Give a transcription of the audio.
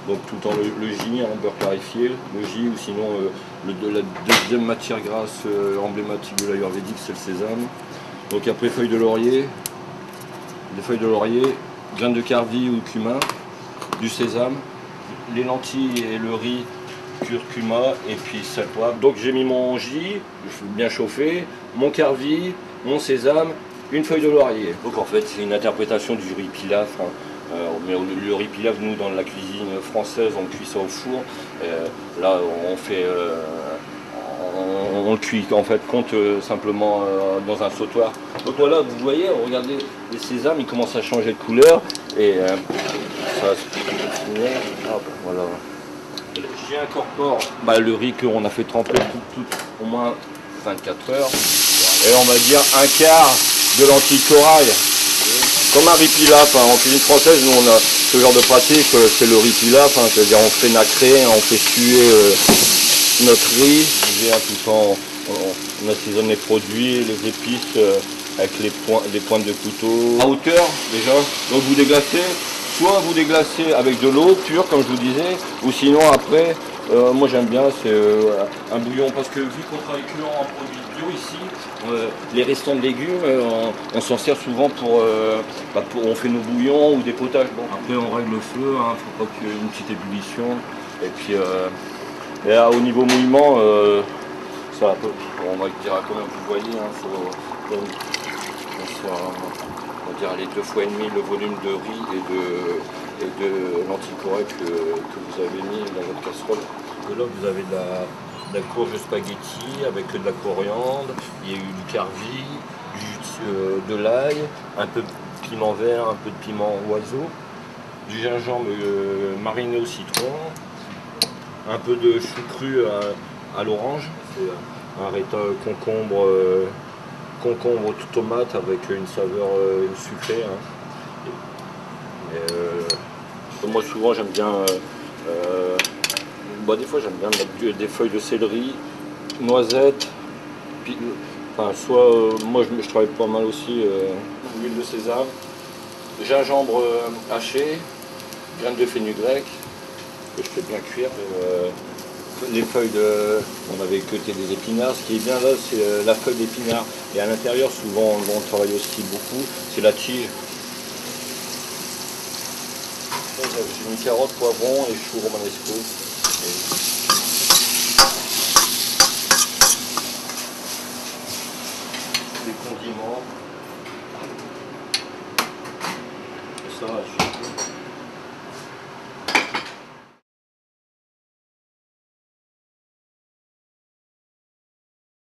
Donc tout le temps le J en beurre clarifié, le J ou sinon la deuxième matière grasse emblématique de l'ayurvédique, c'est le sésame. Donc après feuilles de laurier, des feuilles de laurier, graines de carvi ou cumin, du sésame, les lentilles et le riz, curcuma et puis sel poivre. Donc j'ai mis mon J, bien chauffé, mon carvi, mon sésame, une feuille de laurier. Donc en fait c'est une interprétation du riz pilaf. Hein. Mais le riz pilaf, nous dans la cuisine française, on cuit ça au four. Là on fait, on le cuit en fait compte simplement dans un sautoir. Donc voilà, vous voyez, regardez les sésames, ils commencent à changer de couleur et ça va se finir. Hop, voilà. J'y incorpore le riz qu'on a fait tremper au moins 24 heures. Et on va dire un quart de lentilles corail. Comme un riz pilaf, hein. En cuisine française, nous on a ce genre de pratique, c'est le riz pilaf, hein. C'est-à-dire on fait nacrer, on fait suer notre riz. Tout le temps, on assaisonne les produits, les épices avec des pointes de couteau. À hauteur déjà, donc vous déglacez. Soit vous déglacez avec de l'eau pure, comme je vous disais, ou sinon après, moi j'aime bien, c'est un bouillon, parce que vu qu'on travaille que en produits bio ici, les restants de légumes, on s'en sert souvent on fait nos bouillons ou des potages. Bon, après on règle le feu, hein, faut pas qu'il y ait une petite ébullition, et puis et là, au niveau mouillement, ça on va dire quand même, vous voyez, hein, on va dire les 2,5 fois le volume de riz et de lentilles corail que vous avez mis dans votre casserole. Et là vous avez de la courge spaghetti avec de la coriandre, il y a eu du carvi, de l'ail, un peu de piment vert, un peu de piment oiseau, du gingembre mariné au citron, un peu de chou cru à l'orange, un raita concombre tout tomate avec une saveur sucrée. Hein. Moi souvent j'aime bien, des fois j'aime bien mettre des feuilles de céleri, noisettes, moi je travaille pas mal aussi, huile de sésame, gingembre haché, graines de fenugrec, que je fais bien cuire. Les feuilles on avait cueilli des épinards, ce qui est bien là c'est la feuille d'épinard, et à l'intérieur souvent on travaille aussi beaucoup, c'est la tige. J'ai mis carottes, poivrons et choux romanesco. Les condiments. Ça,